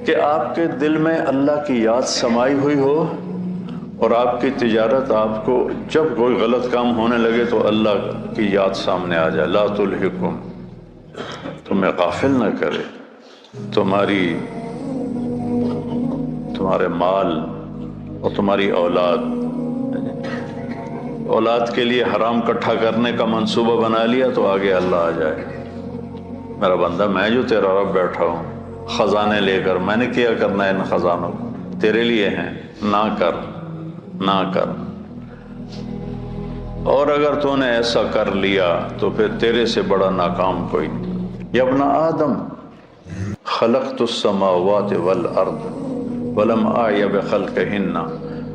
کہ آپ کے دل میں اللہ کی یاد سمائی ہوئی ہو اور آپ کی تجارت آپ کو جب کوئی غلط کام ہونے لگے تو اللہ کی یاد سامنے آ جائے. لا تلہکم، تمہیں غافل نہ کرے تمہارے مال اور تمہاری اولاد کے لیے حرام اکٹھا کرنے کا منصوبہ بنا لیا تو آگے اللہ آ جائے. میرا بندہ، میں جو تیرا رب بیٹھا ہوں خزانے لے کر، میں نے کیا کرنا ہے ان خزانوں کو، تیرے لیے ہیں، نہ کر. اور اگر تو نے ایسا کر لیا تو پھر تیرے سے بڑا ناکام کوئی نہیں. یا ابن آدم خلقت السماوات والارض ولم اعی بخلقہن،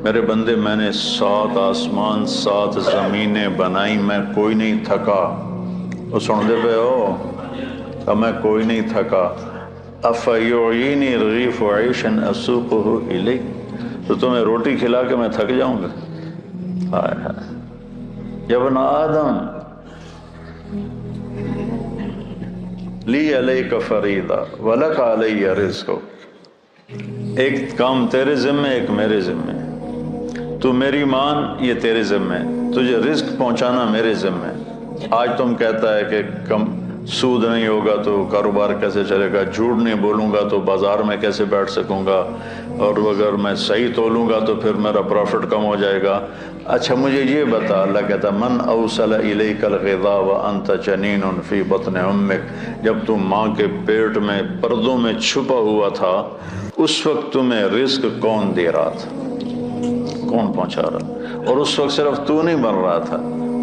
میرے بندے میں نے 7 آسمان 7 زمینیں بنائی، میں کوئی نہیں تھکا. وہ سن دے پہ ہو، میں کوئی نہیں تھکا. افیعینی رغیف عیشا اسوقہ الیک، تو تمہیں روٹی کھلا کے میں تھک جاؤں گا؟ ہائے ہائے. یا ابن آدم لی علیک فریضہ ولک علی رزق، ایک کام تیرے ذمے ایک میرے ذمے. تو میری مان، یہ تیرے ذمے، تجھے رزق پہنچانا میرے ذمے. آج تم کہتا ہے کہ کم سود نہیں ہوگا تو کاروبار کیسے چلے گا، جھوٹ نہیں بولوں گا تو بازار میں کیسے بیٹھ سکوں گا، اور اگر میں صحیح تولوں گا تو پھر میرا پروفٹ کم ہو جائے گا. اچھا مجھے یہ بتا، اللہ کہتا من اوصل الیک الغذاء وانت جنین فی بطن امک، جب تم ماں کے پیٹ میں پردوں میں چھپا ہوا تھا اس وقت تمہیں رزق کون دے رہا تھا، کون پہنچا رہا؟ اور اس وقت صرف تو نہیں بن رہا تھا،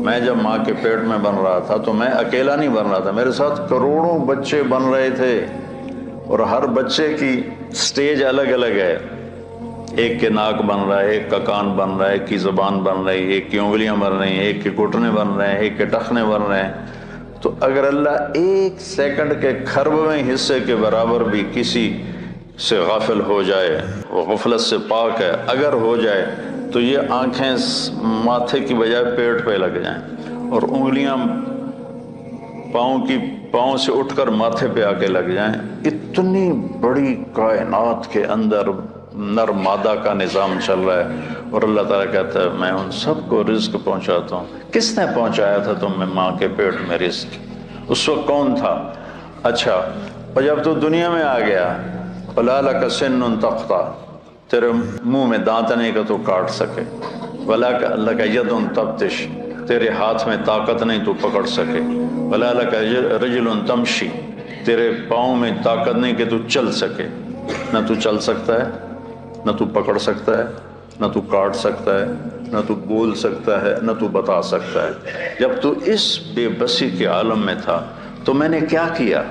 میں جب ماں کے پیٹ میں بن رہا تھا تو میں اکیلا نہیں بن رہا تھا، میرے ساتھ کروڑوں بچے بن رہے تھے، اور ہر بچے کی سٹیج الگ الگ ہے. ایک کے ناک بن رہا ہے، ایک کا کان بن رہا ہے، ایک کی زبان بن رہی ہے، ایک کی انگلیاں بن رہی ہیں، ایک کے گھٹنے بن رہے ہیں، ایک کے ٹخنے بن رہے ہیں. تو اگر اللہ ایک سیکنڈ کے کھربویں حصے کے برابر بھی کسی سے غافل ہو جائے، وہ غفلت سے پاک ہے، اگر ہو جائے تو یہ آنکھیں ماتھے کی بجائے پیٹ پہ لگ جائیں اور انگلیاں پاؤں سے اٹھ کر ماتھے پہ آ کے لگ جائیں. اتنی بڑی کائنات کے اندر نر مادہ کا نظام چل رہا ہے، اور اللہ تعالیٰ کہتا ہے میں ان سب کو رزق پہنچاتا ہوں. کس نے پہنچایا تھا تم میں ماں کے پیٹ میں رزق؟ اس وقت کون تھا؟ اچھا، اور جب تو دنیا میں آ گیا، وَلَا لَكَ سِنٌّ تَقْطَعُ، تیرے منہ میں دانت نہیں کہ تو کاٹ سکے، وَلَا لَكَ يَدٌ تَبْطِشُ، تیرے ہاتھ میں طاقت نہیں تو پکڑ سکے، وَلَا لَكَ رِجْلٌ تَمْشِي، تیرے پاؤں میں طاقت نہیں کہ تو چل سکے. نہ تو چل سکتا ہے، نہ تو پکڑ سکتا ہے، نہ تو کاٹ سکتا ہے، نہ تو بول سکتا ہے، نہ تو بتا سکتا ہے. جب تو اس بے بسی کے عالم میں تھا تو میں نے کیا کیا؟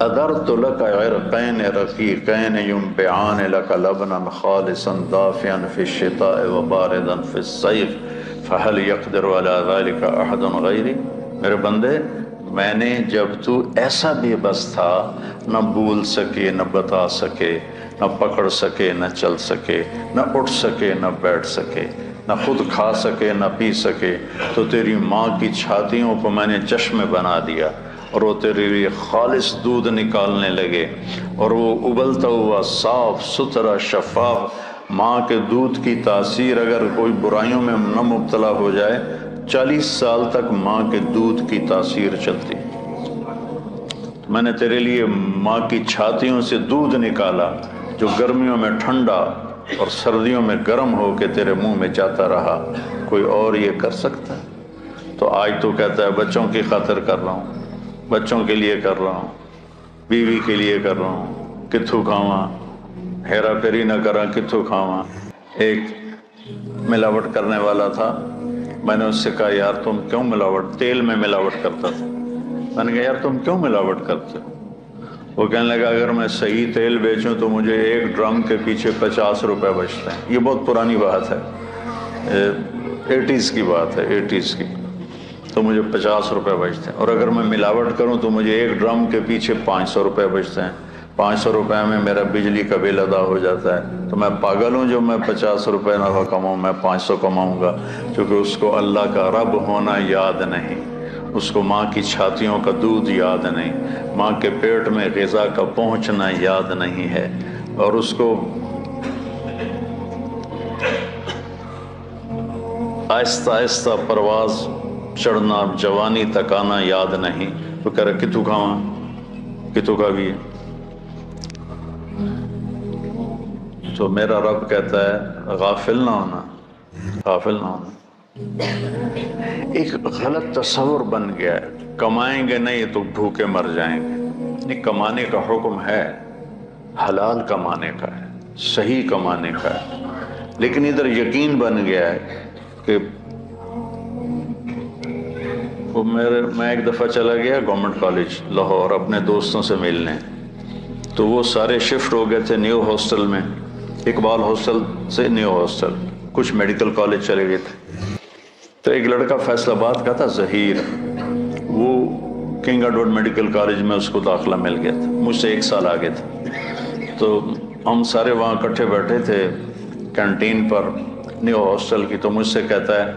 أدرت لك عرقين رقيقين ينبعان لك لبنا خالصا دافئا في الشتاء وباردا في الصيف فهل يقدر على ذلك أحد غيري؟ میرے بندے، میں نے جب تو ایسا بے بس تھا، نہ بول سکے، نہ بتا سکے، نہ پکڑ سکے، نہ چل سکے، نہ اٹھ سکے، نہ بیٹھ سکے، نہ خود کھا سکے، نہ پی سکے، تو تیری ماں کی چھاتیوں کو میں نے چشمے بنا دیا اور وہ تیرے لیے خالص دودھ نکالنے لگے، اور وہ ابلتا ہوا صاف ستھرا شفاف ماں کے دودھ کی تاثیر اگر کوئی برائیوں میں نہ مبتلا ہو جائے، 40 سال تک ماں کے دودھ کی تاثیر چلتی. میں نے تیرے لیے ماں کی چھاتیوں سے دودھ نکالا جو گرمیوں میں ٹھنڈا اور سردیوں میں گرم ہو کے تیرے منہ میں جاتا رہا. کوئی اور یہ کر سکتا ہے؟ تو آج تو کہتا ہے بچوں کی خاطر کر رہا ہوں، بچوں کے لیے کر رہا ہوں، بیوی کے لیے کر رہا ہوں، کتھو کھاواں، ہیرا پھیری نہ کراں، کتھو کھاواں. ایک ملاوٹ کرنے والا تھا، میں نے اس سے کہا یار تم کیوں ملاوٹ، تیل میں ملاوٹ کرتا تھا، میں نے کہا یار تم کیوں ملاوٹ کرتے ہو؟ وہ کہنے لگا اگر میں صحیح تیل بیچوں تو مجھے ایک ڈرم کے پیچھے 50 روپے بچتے ہیں. یہ بہت پرانی بات ہے، 80s کی بات ہے، 80s کی. تو مجھے 50 روپے بچتے ہیں، اور اگر میں ملاوٹ کروں تو مجھے ایک ڈرم کے پیچھے 500 روپے بچتے ہیں. 500 روپے میں میرا بجلی کا بل ادا ہو جاتا ہے. تو میں پاگل ہوں جو میں 50 روپے نفع کماؤں، میں 500 کماؤں گا، کیونکہ اس کو اللہ کا رب ہونا یاد نہیں. اس کو ماں کی چھاتیوں کا دودھ یاد نہیں، ماں کے پیٹ میں غذا کا پہنچنا یاد نہیں ہے، اور اس کو آہستہ آہستہ پرواز چڑھنا، جوانی تک آنا یاد نہیں، تو کہہ رہا کتوں کھاواں کتوں کا بھی ہے۔ تو میرا رب کہتا ہے غافل نہ ہونا، غافل نہ ہونا۔ ایک غلط تصور بن گیا ہے، کمائیں گے نہیں تو بھوکے مر جائیں گے۔ نہیں، کمانے کا حکم ہے، حلال کمانے کا ہے، صحیح کمانے کا ہے، لیکن ادھر یقین بن گیا ہے کہ میں ایک دفعہ چلا گیا گورنمنٹ کالج لاہور اپنے دوستوں سے ملنے، تو وہ سارے شفٹ ہو گئے تھے نیو ہاسٹل میں، اقبال ہاسٹل سے نیو ہاسٹل، کچھ میڈیکل کالج چلے گئے تھے۔ تو ایک لڑکا فیصل آباد کا تھا، ظہیر، وہ کنگ ایڈورڈ میڈیکل کالج میں اس کو داخلہ مل گیا تھا، مجھ سے 1 سال آگے تھا۔ تو ہم سارے وہاں اکٹھے بیٹھے تھے کینٹین پر نیو ہاسٹل کی، تو مجھ سے کہتا ہے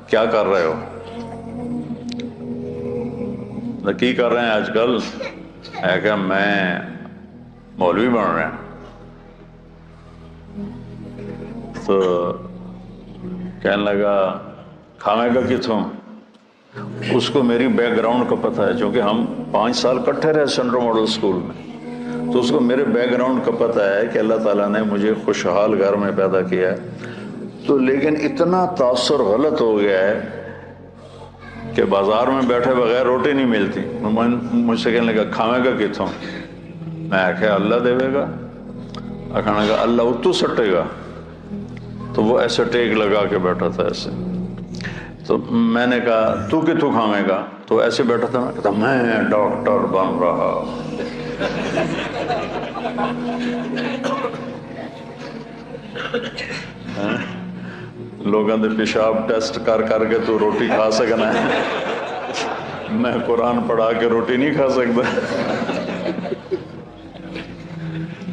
کیا کر رہے ہو؟ کی کر رہے ہیں آج کل؟ ہے کہ میں مولوی بن رہے ہیں۔ تو کہنے لگا کھاوے گا کتوں؟ اس کو میری بیک گراؤنڈ کا پتہ ہے، چونکہ ہم 5 سال کٹھے رہے سینٹرل ماڈل اسکول میں، تو اس کو میرے بیک گراؤنڈ کا پتہ ہے کہ اللہ تعالیٰ نے مجھے خوشحال گھر میں پیدا کیا ہے۔ تو لیکن اتنا تاثر غلط ہو گیا ہے کہ بازار میں بیٹھے بغیر روٹی نہیں ملتی۔ مجھ سے کہنے لگا کھاوے گا کتوں؟ میں آخیا اللہ دے گا، کھانے لگا اللہ اتو سٹے گا۔ تو وہ ایسے ٹیک لگا کے بیٹھا تھا ایسے، تو میں نے کہا تو کتوں کھاوے گا؟ تو ایسے بیٹھا تھا، میں کہتا میں ڈاکٹر بن رہا۔ لوگوں دے پیشاب ٹیسٹ کر کر کے تو روٹی کھا سکنا ہے، میں قرآن پڑھا کے روٹی نہیں کھا سکتا۔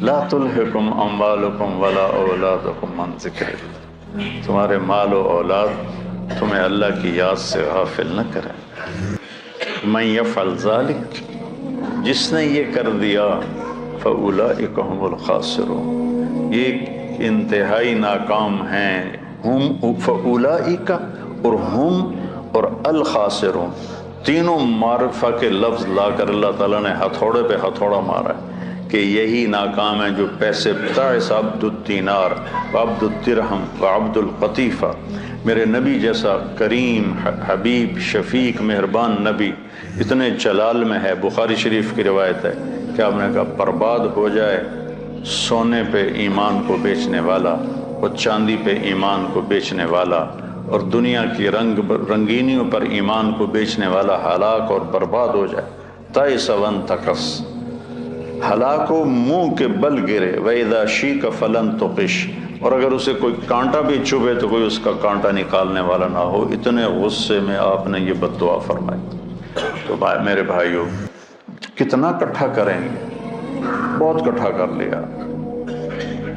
لا تلہکم اموالکم ولا اولادکم عن ذکر اللہ، تمہارے مال و اولاد تمہیں اللہ کی یاد سے غافل نہ کریں۔ من یفعل ذلک، جس نے یہ کر دیا، فاولئک هم الخاسرون، یہ انتہائی ناکام ہیں، ہم فاولئک اور ہم اور الخاسرون، تینوں معرفہ کے لفظ لا کر اللہ تعالیٰ نے ہتھوڑے پہ ہتھوڑا مارا ہے کہ یہی ناکام ہے جو پیسے تعس عبد الدینار وعبد الدرہم وعبد القطیفہ، میرے نبی جیسا کریم حبیب شفیق مہربان نبی اتنے جلال میں ہے، بخاری شریف کی روایت ہے کہ آپ نے کہا برباد ہو جائے سونے پہ ایمان کو بیچنے والا اور چاندی پہ ایمان کو بیچنے والا اور دنیا کی رنگینیوں پر ایمان کو بیچنے والا ہلاک اور برباد ہو جائے۔ تائس وانتکس، ہلاک و منہ کے بل گرے، وَإِذَا شِيكَ فَلَن تُقِشْ، اور اگر اسے کوئی کانٹا بھی چبھے تو کوئی اس کا کانٹا نکالنے والا نہ ہو، اتنے غصے میں آپ نے یہ بد دعا فرمائی۔ تو میرے بھائیو کتنا کٹھا کریں گے؟ بہت کٹھا کر لیا،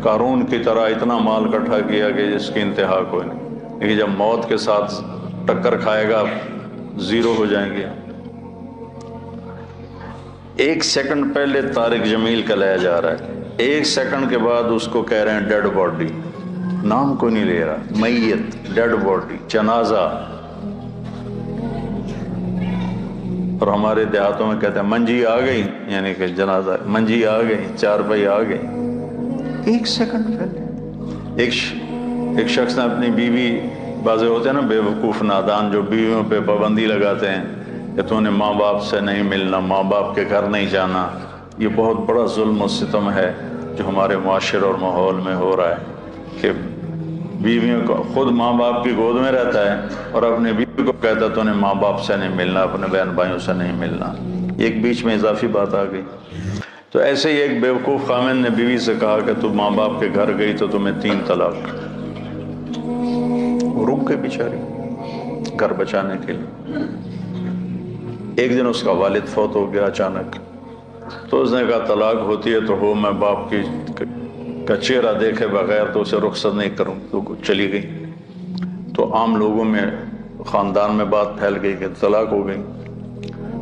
قارون کی طرح اتنا مال کٹھا کیا کہ جس کی انتہا کوئی نہیں، لیکن جب موت کے ساتھ ٹکر کھائے گا زیرو ہو جائیں گے۔ 1 سیکنڈ پہلے طارق جمیل کا لایا جا رہا ہے، 1 سیکنڈ کے بعد اس کو کہہ رہے ہیں ڈیڈ باڈی، نام کو نہیں لے رہا، میت، ڈیڈ باڈی، جنازہ۔ اور ہمارے دیہاتوں میں کہتے ہیں منجی آ گئی، یعنی کہ جنازہ، منجی آ گئی، 4 بھائی آ گئی۔ 1 سیکنڈ پہلے ایک شخص نے اپنی بیوی، بعضے ہوتے ہیں نا بے وقوف نادان جو بیویوں پہ پابندی لگاتے ہیں کہ تو نے ماں باپ سے نہیں ملنا، ماں باپ کے گھر نہیں جانا، یہ بہت بڑا ظلم و ستم ہے جو ہمارے معاشرے اور ماحول میں ہو رہا ہے کہ بیویوں کو خود ماں باپ کی گود میں رہتا ہے اور اپنے بیوی کو کہتا تو نے ماں باپ سے نہیں ملنا، اپنے بہن بھائیوں سے نہیں ملنا۔ ایک بیچ میں اضافی بات آ گئی، تو ایسے ہی ایک بیوقوف خامن نے بیوی سے کہا کہ تو ماں باپ کے گھر گئی تو تمہیں 3 طلاق، وہ رک گئی بیچاری گھر بچانے کے لیے۔ ایک دن اس کا والد فوت ہو گیا اچانک، تو اس نے کہا طلاق ہوتی ہے تو ہو، میں باپ کا چہرہ دیکھے بغیر تو اسے رخصت نہیں کروں، تو چلی گئی۔ تو عام لوگوں میں خاندان میں بات پھیل گئی کہ طلاق ہو گئی۔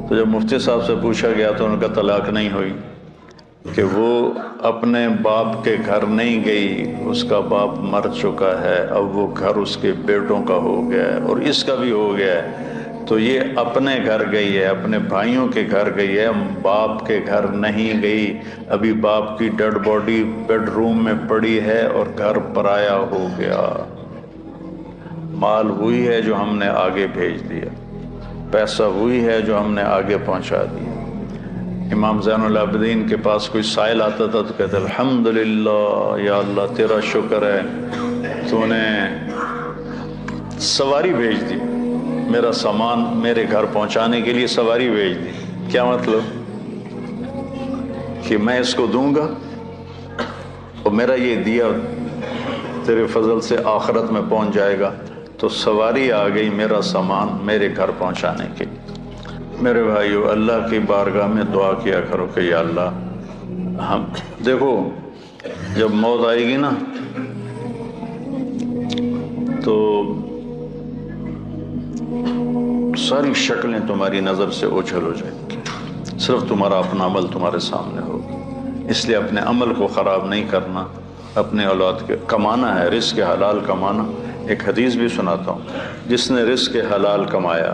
تو جب مفتی صاحب سے پوچھا گیا تو ان کا طلاق نہیں ہوئی کہ وہ اپنے باپ کے گھر نہیں گئی، اس کا باپ مر چکا ہے، اب وہ گھر اس کے بیٹوں کا ہو گیا ہے اور اس کا بھی ہو گیا ہے، تو یہ اپنے گھر گئی ہے، اپنے بھائیوں کے گھر گئی ہے، باپ کے گھر نہیں گئی، ابھی باپ کی ڈیڈ باڈی بیڈ روم میں پڑی ہے اور گھر پرایا ہو گیا۔ مال وہی ہے جو ہم نے آگے بھیج دیا، پیسہ وہی ہے جو ہم نے آگے پہنچا دیا۔ امام زین العابدین کے پاس کوئی سائل آتا تھا تو کہتے الحمدللہ، یا اللہ تیرا شکر ہے تو نے سواری بھیج دی، میرا سامان میرے گھر پہنچانے کے لیے سواری بھیج دی۔ کیا مطلب کہ میں اس کو دوں گا اور میرا یہ دیا تیرے فضل سے آخرت میں پہنچ جائے گا، تو سواری آ گئی میرا سامان میرے گھر پہنچانے کے لیے۔ میرے بھائیو، اللہ کی بارگاہ میں دعا کیا کرو کہ یا اللہ، ہم دیکھو جب موت آئے گی نا تو ساری شکلیں تمہاری نظر سے اوجھل ہو جائیں گی، صرف تمہارا اپنا عمل تمہارے سامنے ہوگا۔ اس لیے اپنے عمل کو خراب نہیں کرنا، اپنے اولاد کے کمانا ہے، رزق حلال کمانا۔ ایک حدیث بھی سناتا ہوں، جس نے رزق حلال کمایا،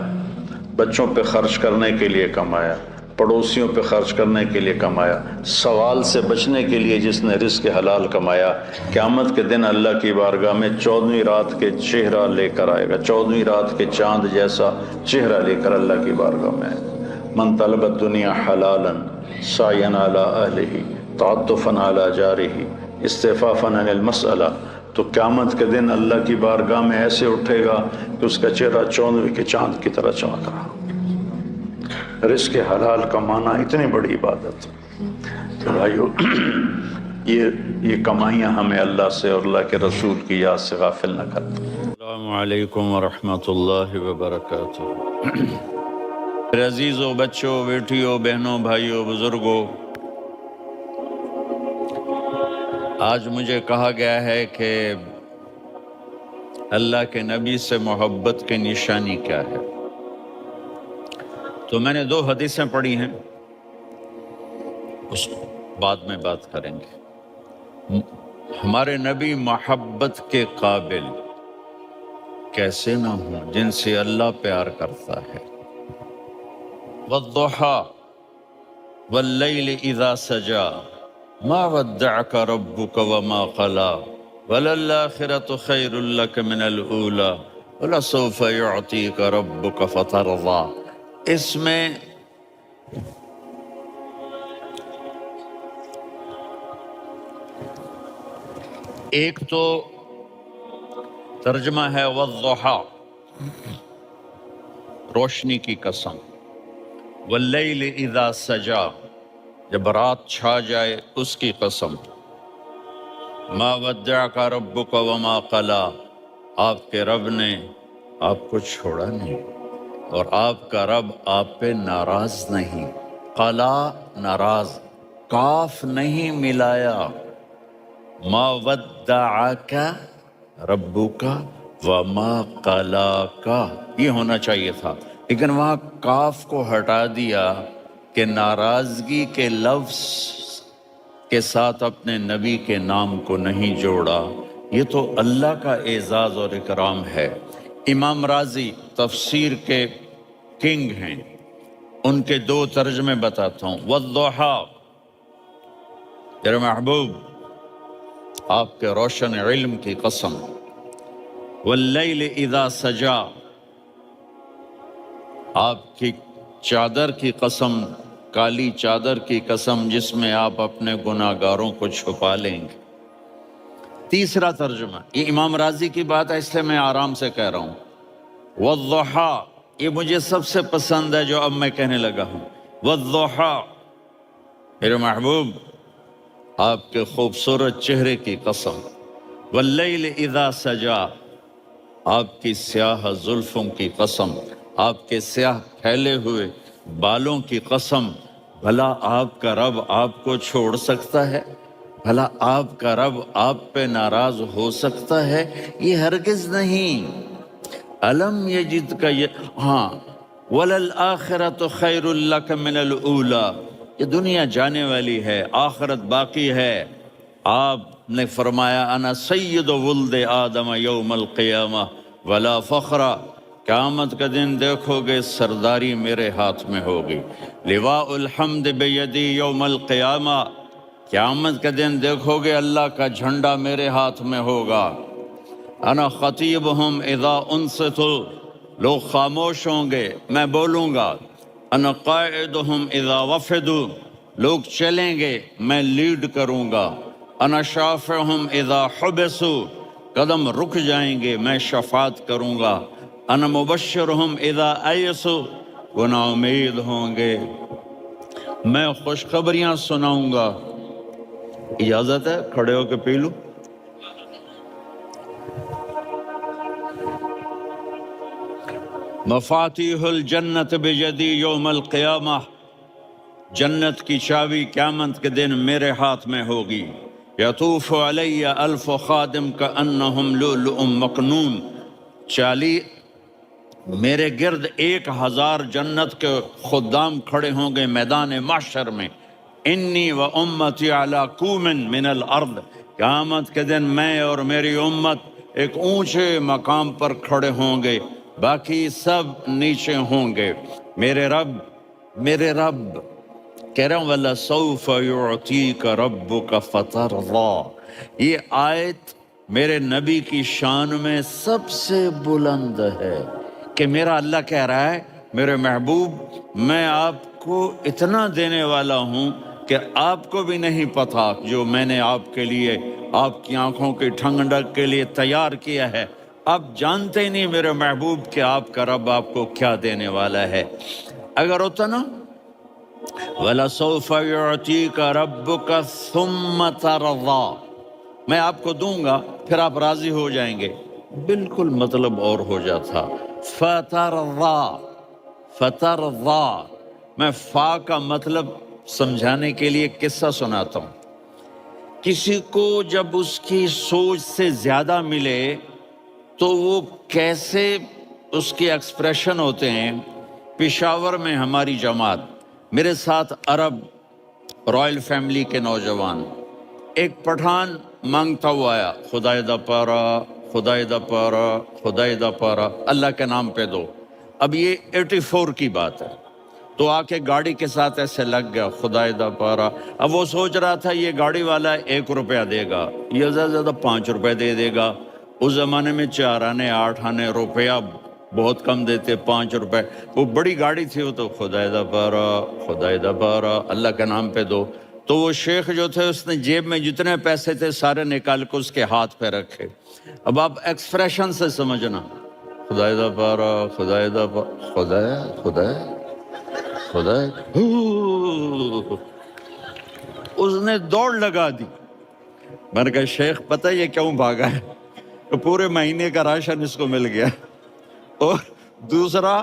بچوں پہ خرچ کرنے کے لیے کمایا، پڑوسیوں پہ خرچ کرنے کے لیے کمایا، سوال سے بچنے کے لیے جس نے رزق حلال کمایا، قیامت کے دن اللہ کی بارگاہ میں 14ویں رات کے چہرہ لے کر آئے گا، 14ویں رات کے چاند جیسا چہرہ لے کر اللہ کی بارگاہ میں آئے گا۔ من طلب الدنیا حلالا سعیا علی اہلہ تعطفا علی جارہ استعفافا عن المسئلہ، تو قیامت کے دن اللہ کی بارگاہ میں ایسے اٹھے گا کہ اس کا چہرہ 14ویں کے چاند کی طرح چمک رہا۔ رزق حلال کمانا اتنی بڑی عبادت، تو بھائیو یہ کمائیاں ہمیں اللہ سے اور اللہ کے رسول کی یاد سے غافل نہ کرتی۔ السلام علیکم ورحمۃ اللہ وبرکاتہ۔ میرے عزیزوں، بچوں، بیٹیوں، بہنوں، بھائیوں، بزرگوں، آج مجھے کہا گیا ہے کہ اللہ کے نبی سے محبت کی نشانی کیا ہے، تو میں نے 2 حدیثیں پڑھی ہیں، اس بعد میں بات کریں گے۔ ہمارے نبی محبت کے قابل کیسے نہ ہوں جن سے اللہ پیار کرتا ہے۔ والضحیٰ واللیل اذا سجا ما ودعک ربک وما قلا وللآخرة خیر لک من الأولی ولسوف یعطیک ربک فترضی۔ اس میں ایک تو ترجمہ ہے والضحیٰ، روشنی کی قسم، واللیل اذا سجا، جب رات چھا جائے اس کی قسم، ما ودعک ربک وما قلا، آپ کے رب نے آپ کو چھوڑا نہیں اور آپ کا رب آپ پہ ناراض نہیں۔ قلا ناراض، کاف نہیں ملایا، ما ودعک ربک وما قلاک، یہ ہونا چاہیے تھا، لیکن وہاں کاف کو ہٹا دیا کہ ناراضگی کے لفظ کے ساتھ اپنے نبی کے نام کو نہیں جوڑا۔ یہ تو اللہ کا اعزاز اور اکرام ہے۔ امام راضی تفسیر کے کنگ ہیں، ان کے 2 ترجمے بتاتا ہوں۔ والضحیٰ، میرے محبوب آپ کے روشن علم کی قسم، واللیل اذا سجا، آپ کی چادر کی قسم، کالی چادر کی قسم جس میں آپ اپنے گناہگاروں کو چھپا لیں گے۔ تیسرا ترجمہ، یہ امام راضی کی بات ہے اس لیے میں آرام سے کہہ رہا ہوں۔ والضحیٰ، یہ مجھے سب سے پسند ہے جو اب میں کہنے لگا ہوں۔ والضحیٰ، میرے محبوب آپ کے خوبصورت چہرے کی قسم، واللیل اذا سجا، آپ کی سیاہ زلفوں کی قسم، آپ کے سیاہ پھیلے ہوئے بالوں کی قسم، بھلا آپ کا رب آپ کو چھوڑ سکتا ہے؟ بھلا آپ کا رب آپ پہ ناراض ہو سکتا ہے؟ یہ ہرگز نہیں۔ علم یجد کا ہاں، وَلَلْآخِرَةُ خَيْرٌ لَكَ مِنَ الْأُولَى، یہ دنیا جانے والی ہے، آخرت باقی ہے۔ آپ نے فرمایا انا سید ولد آدم یوم القیامہ ولا فخر، قیامت کا دن دیکھو گے سرداری میرے ہاتھ میں ہوگی۔ لواء الحمد بیدی یوم القیامہ، قیامت کا دن دیکھو گے اللہ کا جھنڈا میرے ہاتھ میں ہوگا۔ انا خطیبہم اذا انصتوا، لوگ خاموش ہوں گے میں بولوں گا۔ انا قائدہم اذا وفدوا، لوگ چلیں گے میں لیڈ کروں گا۔ انا شافعہم اذا حبسوا، قدم رک جائیں گے میں شفاعت کروں گا۔ انا مبشرہم اذا ایسوا، وہ نا امید ہوں گے میں خوشخبریاں سناؤں گا۔ اجازت ہے کھڑے ہو کے پی لوں؟ مفاتیح الجنت بیدی یوم القیامہ، جنت کی چابی قیامت کے دن میرے ہاتھ میں ہوگی۔ یطوف علی الف خادم کانہم لؤلؤ مکنون، میرے گرد 1000 جنت کے خدام کھڑے ہوں گے میدان محشر میں۔ انی و امتی علی کوم من الارض، قیامت کے دن میں اور میری امت ایک اونچے مقام پر کھڑے ہوں گے، باقی سب نیچے ہوں گے۔ میرے رب کہہ رہا ہوں وَلَسَوْفَ يُعْطِيكَ رَبُّكَ فَتَرْضَىٰ، یہ آیت میرے نبی کی شان میں سب سے بلند ہے کہ میرا اللہ کہہ رہا ہے میرے محبوب میں آپ کو اتنا دینے والا ہوں کہ آپ کو بھی نہیں پتا جو میں نے آپ کے لیے، آپ کی آنکھوں کی ٹھنڈک کے لیے تیار کیا ہے۔ آپ جانتے ہی نہیں میرے محبوب کہ آپ کا رب آپ کو کیا دینے والا ہے۔ اگر ہوتا نا وَلَسَوْفَ يُعْطِيكَ رَبُّكَ ثُمَّ تَرْضَىٰ، میں آپ کو دوں گا پھر آپ راضی ہو جائیں گے، بالکل مطلب اور ہو جاتا۔ فترضا، میں فا کا مطلب سمجھانے کے لیے قصہ سناتا ہوں۔ کسی کو جب اس کی سوچ سے زیادہ ملے تو وہ کیسے اس کے ایکسپریشن ہوتے ہیں۔ پشاور میں ہماری جماعت، میرے ساتھ عرب رائل فیملی کے نوجوان، ایک پٹھان مانگتا ہوا آیا، خدای دا پارا، خدای دا پارا، خدای دا پارا، اللہ کے نام پہ دو۔ اب یہ 84 کی بات ہے، تو آ کے گاڑی کے ساتھ ایسے لگ گیا خدای دا پارا۔ اب وہ سوچ رہا تھا یہ گاڑی والا 1 روپیہ دے گا، یہ زیادہ زیادہ 5 روپے دے دے گا۔ اس زمانے میں 4 آنے 8 آنے روپیہ بہت کم دیتے، 5 روپے، وہ بڑی گاڑی تھی، وہ تو خدای دا پارا، خدای دا پارا، اللہ کے نام پہ دو۔ تو وہ شیخ جو تھے اس نے جیب میں جتنے پیسے تھے سارے نکال کے اس کے ہاتھ پہ رکھے۔ اب آپ ایکسپریشن سے سمجھنا، خدای دا پارا، خدای دا پارا، خدای خدای خدای، اس نے دوڑ لگا دی۔ میں نے کہا شیخ پتہ یہ کیوں بھاگا ہے؟ تو پورے مہینے کا راشن اس کو مل گیا، اور دوسرا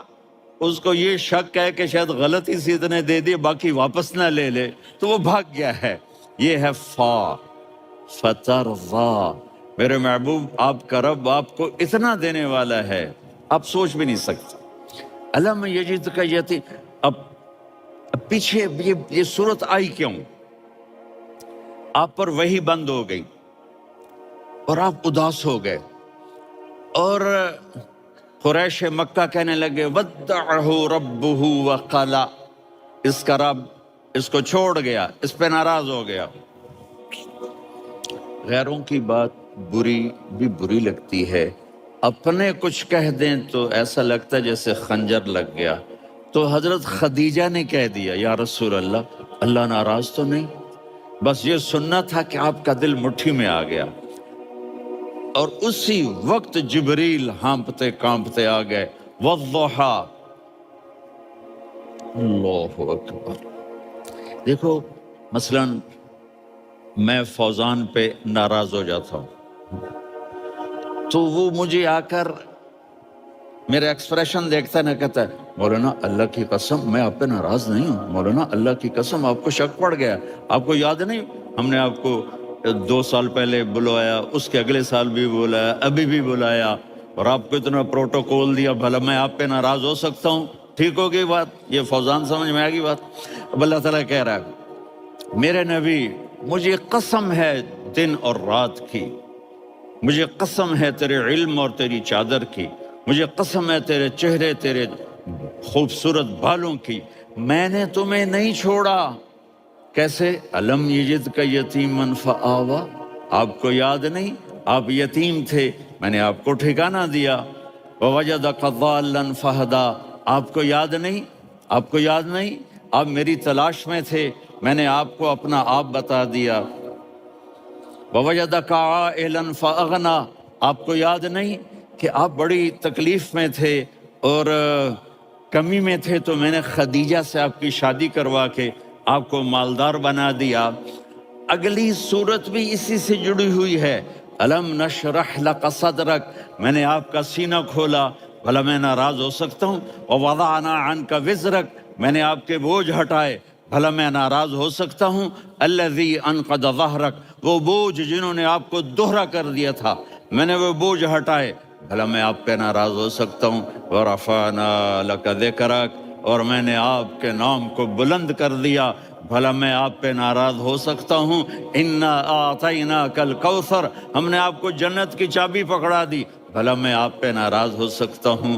اس کو یہ شک ہے کہ شاید غلطی سے اتنے دے دیے باقی واپس نہ لے لے، تو وہ بھاگ گیا ہے۔ یہ ہے فا، فترضا، میرے محبوب آپ کا رب آپ کو اتنا دینے والا ہے آپ سوچ بھی نہیں سکتے۔ علم یجد کا یتی، اب پیچھے یہ صورت آئی کیوں؟ آپ پر وحی بند ہو گئی اور آپ اداس ہو گئے، اور قریش مکہ کہنے لگے ودعہ ربہ وقلا، اس کا رب اس کو چھوڑ گیا، اس پہ ناراض ہو گیا۔ غیروں کی بات بری لگتی ہے، اپنے کچھ کہہ دیں تو ایسا لگتا ہے جیسے خنجر لگ گیا۔ تو حضرت خدیجہ نے کہہ دیا یا رسول اللہ، اللہ ناراض تو نہیں؟ بس یہ سننا تھا کہ آپ کا دل مٹھی میں آ گیا۔ اور اسی وقت جبریل ہانپتے کانپتے آ گئے، والضحیٰ، اللہ اکبر۔ دیکھو مثلا میں فوزان پہ ناراض ہو جاتا ہوں تو وہ مجھے آ کر میرے ایکسپریشن دیکھتا ہے، نہ کہتا ہے مولانا اللہ کی قسم میں آپ پہ ناراض نہیں ہوں، مولانا اللہ کی قسم آپ کو شک پڑ گیا، آپ کو یاد نہیں ہم نے آپ کو 2 سال پہلے بلوایا، اس کے اگلے سال بھی بلایا، ابھی بھی بلایا، اور آپ کو اتنا پروٹوکول دیا، بھلا میں آپ پہ ناراض ہو سکتا ہوں؟ ٹھیک ہوگی بات؟ یہ فوزان سمجھ میں آ گئی بات؟ اب اللہ تعالیٰ کہہ رہا ہے میرے نبی مجھے قسم ہے دن اور رات کی، مجھے قسم ہے تیرے علم اور تیری چادر کی، مجھے قسم ہے تیرے چہرے، تیرے خوبصورت بالوں کی، میں نے تمہیں نہیں چھوڑا۔ کیسے؟ الم یجد کا یتیمن فآوا، آپ کو یاد نہیں آپ یتیم تھے، میں نے آپ کو ٹھکانہ دیا۔ ووجدک ضالا فہدا، آپ کو یاد نہیں، آپ کو یاد نہیں آپ میری تلاش میں تھے، میں نے آپ کو اپنا آپ بتا دیا۔ ووجدک عائلا فاغنا، آپ کو یاد نہیں کہ آپ بڑی تکلیف میں تھے اور کمی میں تھے، تو میں نے خدیجہ سے آپ کی شادی کروا کے آپ کو مالدار بنا دیا۔ اگلی صورت بھی اسی سے جڑی ہوئی ہے، الم نشرح لک صدرک، میں نے آپ کا سینہ کھولا، بھلا میں ناراض ہو سکتا ہوں؟ ووضعنا عنک وزرک، میں نے آپ کے بوجھ ہٹائے، بھلا میں ناراض ہو سکتا ہوں؟ الذی انقض ظہرک، وہ بوجھ جنہوں نے آپ کو دوہرا کر دیا تھا، میں نے وہ بوجھ ہٹائے، بھلا میں آپ پہ ناراض ہو سکتا ہوں؟ ورفعنا لک ذکرک، اور میں نے آپ کے نام کو بلند کر دیا، بھلا میں آپ پہ ناراض ہو سکتا ہوں؟ انا اعطیناک الکوثر، ہم نے آپ کو جنت کی چابی پکڑا دی، بھلا میں آپ پہ ناراض ہو سکتا ہوں؟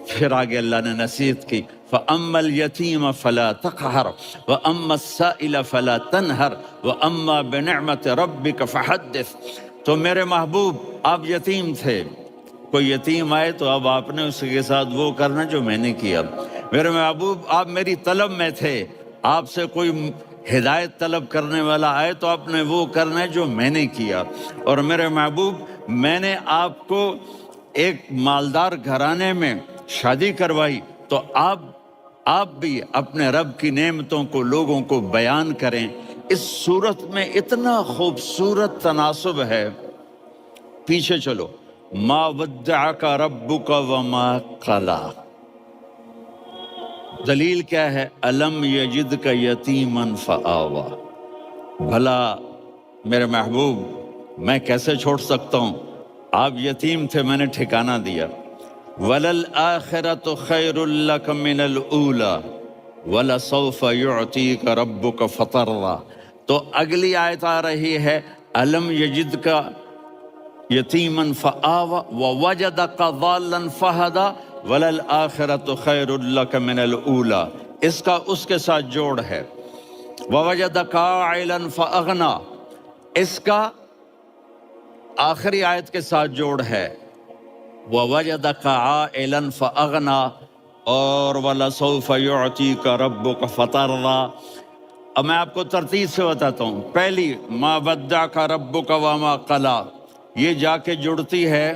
پھر آگے اللہ نے نصیحت کی، فَأَمَّا الْيَتِيمَ فَلَا تَقْهَرْ وَأَمَّا السَّائِلَ فَلَا تَنْهَرْ وَأَمَّا بِنِعْمَةِ رَبِّكَ فَحَدِّثْ۔ تو میرے محبوب آپ یتیم تھے، کوئی یتیم آئے تو اب آپ نے اس کے ساتھ وہ کرنا جو میں نے کیا۔ میرے محبوب آپ میری طلب میں تھے، آپ سے کوئی ہدایت طلب کرنے والا آئے تو آپ نے وہ کرنا ہے جو میں نے کیا۔ اور میرے محبوب میں نے آپ کو ایک مالدار گھرانے میں شادی کروائی، تو آپ بھی اپنے رب کی نعمتوں کو لوگوں کو بیان کریں۔ اس صورت میں اتنا خوبصورت تناسب ہے، پیچھے چلو، ما ودعک ربک وما قلی، دلیل کیا ہے؟ الم یجدک یتیما فآوا، بھلا میرے محبوب میں کیسے چھوڑ سکتا ہوں؟ آپ یتیم تھے، میں نے ٹھکانہ دیا۔ وَلَلْآخِرَةُ خَيْرٌ لَكَ مِنَ الْأُولَى وَلَسَوْفَ يُعْطِيكَ رَبُّكَ فَتَرْضَىٰ۔ تو اگلی آیت آ رہی ہے، الم یجدک یتیما فآوا ووجدک ضالا فہدا وَلَلْآخِرَةُ خَيْرٌ لَكَ مِنَ الْأُولَىٰ، اس کا اس کے ساتھ جوڑ ہے۔ وَوَجَدَكَ عَائِلًا فَأَغْنَىٰ، اس کا آخری آیت کے ساتھ جوڑ ہے، وَوَجَدَكَ عَائِلًا فَأَغْنَىٰ اور وَلَسَوْفَ يُعْطِيكَ رَبُّكَ فَتَرْضَىٰ۔ اب میں آپ کو ترتیب سے بتاتا ہوں۔ پہلی ما ودعک ربک وما قلی، یہ جا کے جڑتی ہے